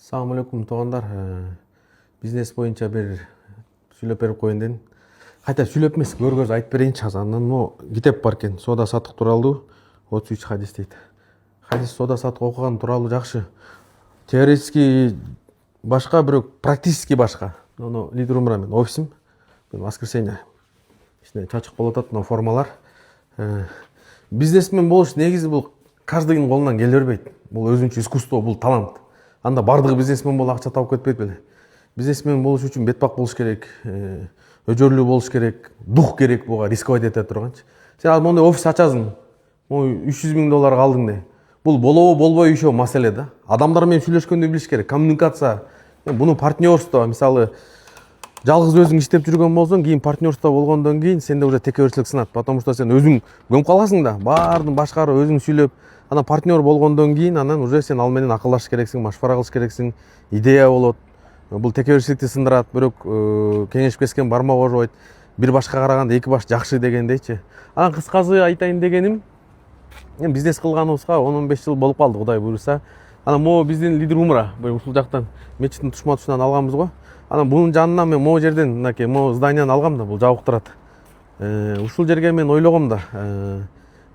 Assalamu алейкум туугандар. Бизнес боюнча бир сүйлөп берип коеюн дедим. Кайта сүйлөп эмес, көргөз айтып берейинчи азыр. Андан могу китеп бар экен. Соода саттык тууралуу 33 хадис дейт. Хадис соода саттык окуган тууралуу жакшы. Теоретически башка, бирок практически башка. Мына лидер умра мен офисим. Мен воскресенье ичине чачык болуп атат мына формалар. Бизнесмен болуш негизи бул каждыйдын колунан келе бербейт. Бул өзүнчө искусство, бул талант. Анда бардыгы бизнесмен болуп акча тауып кетпейт беле. Бизнесмен болуш үчүн бетбак болуш керек, өжөрлүү болуш керек, дух керек буга рисковать эте турганчы. Сен ал мондай офис ачасың, могу $300,000 алдың де. Бул болобу болбой еще маселе да. Адамдар менен сүйлөшкөндө билиш керек, коммуникация. Буну партнерство, мисалы, жалгыз өзүң иштеп жүргөн болсоң, кийин партнерство болгондон кийин сенде уже текеберчилик сынат, потому что сен өзүң көмүп каласың да, баарын башкарып өзүң сүйлөп, анан партнер болгондон кийин анан уже сен ал менен акылдашыш керексиң, машвара кылыш керексиң, идея болот. Бул текеберчиликти сындырат, бирок кеңешпескен бармак ожобойт. Бир башка караганда эки баш жакшы дегендейчи. Анан кыскасы айтайын дегеним, бизнес кылганыбызга 10-15 жыл болуп калды, Кудай буйруса. Анан могу биздин лидер умра, ушул жактан мечиттин тушма тушунан алганбыз го. Анан бунун жанынан мен могу жерден мынакей могу зданияны алгам да, бул жабык турат. Ушул жерге мен ойлогом да,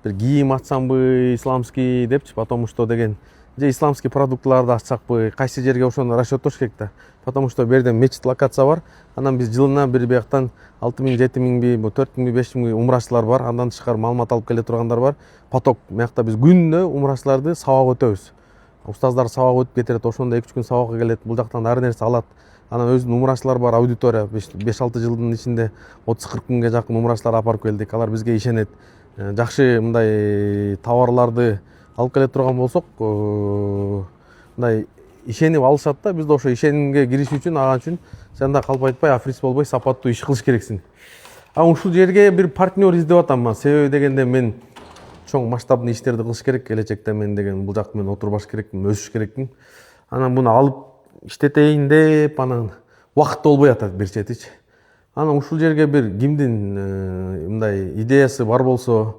бир кийим ачсамбы, исламский депчи, потому что деген же исламский продуктларды ачсакпы, кайсы жерге ошону расчеттош керек да. Потому что бу жерде мечит локация бар. Анан биз жылына бир бияктан 6,000, 7,000, 4,000, 5,000 умрачылар бар. Андан тышкары маалымат алып келе тургандар бар. Поток. Мыякта биз күнүнө умрачыларды сабак өтөбүз. Устаздар сабак өтүп кетет, ошондо 2-3 күн сабакка келет, бул жактан ар нерсе алат. Анан өзүнүн умрачылар бар, аудитория 5-6 жылдын ичинде 30-40 күнгө жакын умрачылар апарып келдик. Алар бизге ишенет. Жакшы мындай товарларды алып келе турган болсок, мындай ишенип алышат да. Биз да ошо ишенимге кириш үчүн, ага үчүн сен да калп айтпай, африс болбой, сапаттуу иш кылыш керексиң. Ушул жерге бир партнер издеп атам. Себеби дегенде мен чоң масштабный иштерди кылыш керек, келечекте мен деген бул жакта мен отурбаш керекмин, өсүш керекмин. Анан буну алып иштетейин деп, анан убакыт болбой атат бир четичи. Анан ушул жерге бир кимдин мындай идеясы бар болсо,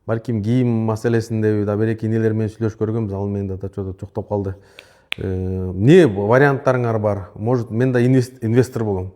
балким кийим маселесинде да бир эки инелер менен сүйлөшүп көргөнбүз, ал менде да жоктоп калды. Не варианттарыңар бар? Может, мен да инвестор болом.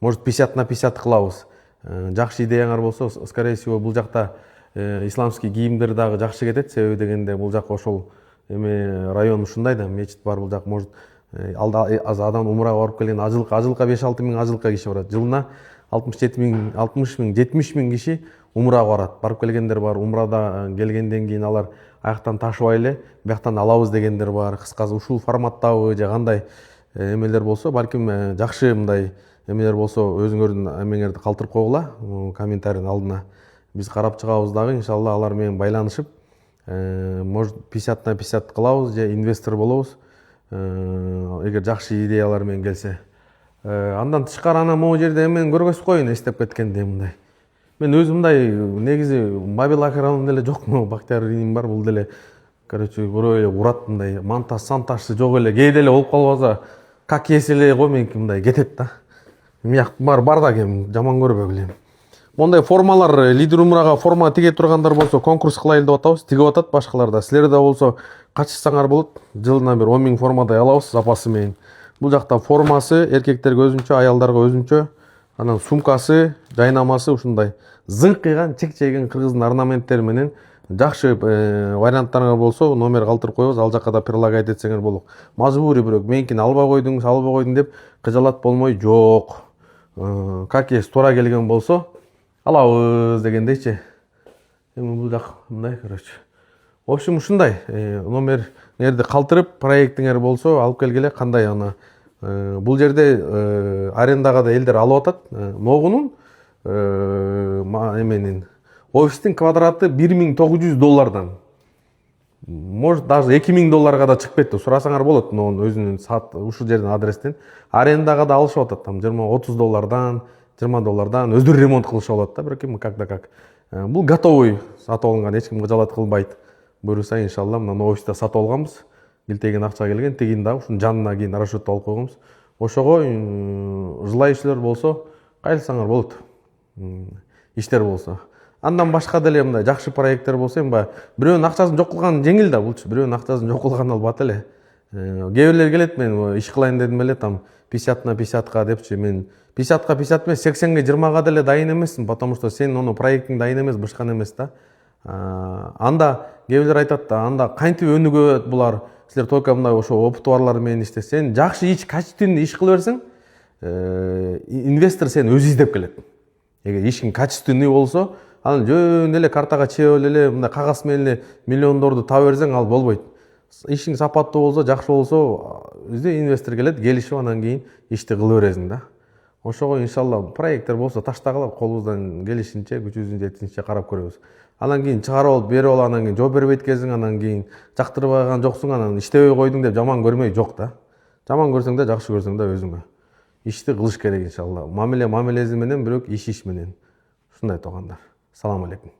Может, 50/50 кылабыз. Жакшы идеяңар болсо, скорее всего, бул жакта исламский кийимдер дагы жакшы кетет. Себеби дегенде бул жак ошол эме район ушундай да, мечит бар бул жак. Может, аз адам умрага барып келген ажылка 5-6 миң ажылка киши барат. Жылына 60 миң, 70 миң киши умрага барат. Барып келгендер бар. Умрада келгенден кийин алар аяктан ташыбай эле бияктан алабыз дегендер бар. Кыскасы ушул форматтабы же кандай эмелер болсо, балким жакшы мындай эмелер болсо өзүңөрдүн эмеңерди калтырып койгула комментарийдин алдына. Биз карап чыгабыз дагы, иншалла алар менен байланышып, может 50/50 кылабыз же инвестор болобуз. Эгер жакшы идеялар менен келсе. Андан тышкары ана могу жерде эмени көргөзүп коеюн, эстеп кеткенде мындай. Мен өзүм мындай негизи мобил акырам деле жок, Бактияр иним бар, бул деле короче бирөө эле урат мындай монтаж сантажсы жок эле, кээде эле болуп калбаса, как есть эле го меники мындай кетет да. Мыяк бар да кем жаман көрбөй билем. Мондай формалар лидер умрага форма тиге тургандар болсо конкурс кылайлы деп атабыз, тигип атат башкалар да. Силер да болсо катышсаңар болот. Жылына бир 10 миң формадай алабыз запасы менен. Бул жакта формасы эркектерге өзүнчө, аялдарга өзүнчө, анан сумкасы, жайнамасы ушундай зыңкыйган, чек-чегин кыргыздын орнаменттери менен жакшы варианттарыңар болсо номер калтырып коебуз, ал жакка да прилагать этсеңер болот. Мажбури бирок меникини албай койдуң деп кыжалат болмой жок. Как есть туура келген болсо алабыз дегендейчи. Эми бул жак мындай, короче. В общем, ушундай номерди калтырып, проектиңер болсо алып келгиле, кандай аны. Бул жерде арендага да элдер алып атат. Могунун эменин офистин квадраты $1,900. Может, даже $2,000 да чыгып кетти. Сурасаңар болот, өзүнүн ушул жерден адрестен. Арендага да алышып атат, там $20-30, $20 өздөрү ремонт кылышып алат да, бирок эми как. Бул готовый сатып алынган, эч ким кыжалат кылбайт. Буйруса, иншалла, мына офисте сатып алганбыз. Илтеген акча келген, тегин дагы ушунун жанына кийин расчет алып койгонбуз. Ошого желающийлер болсо, кайрылсаңар болот. Иштер болсо. Андан башка деле мындай жакшы проекттер болсо, эми бирөөнүн акчасын жок кылган жеңил да булчу. Бирөөнүн акчасын жок кылган албат эле. Кээ бирлер келет, мен иш кылайын дедим эле там 50/50 депчи. Мен 50/50 эмес, 80/20 деле дайын эмесмин, потому что сен ону проекттиң дайын эмес, башкан эмес да. Анда кээ бирлер айтат да, анда кантип өнүгөт булар, силер только мындай ошо опыты барлар менен иште. Сен жакшы иш, качественный иш кыла берсең, инвестор сени өзү издеп келет. Эгер ишиң качественный болсо, анан жөн эле картага чеп эле мындай кагаз менен эле миллиондорду таба берсең, ал болбойт. Ишиң сапаттуу болсо, жакшы болсо, өзү инвестор келет, келишип анан кийин ишти кыла бересиң да. Ошого иншалла проекттер болсо таштагыла, колубуздан келишинче, күчүбүздүн жетишинче карап көрөбүз. Анан кийин чыгарып алып берип алып, анан кийин жооп бербейт экенсиң, анан кийин жактырбай калган жоксуң, анан иштебей койдуң деп жаман көрмөй жок да. Жаман көрсөң да, жакшы көрсөң да өзүңө. Ишти кылыш керек иншалла. Мамиле мамилеси менен, бирок иш менен. Ушундай туугандар. Салам алейкум.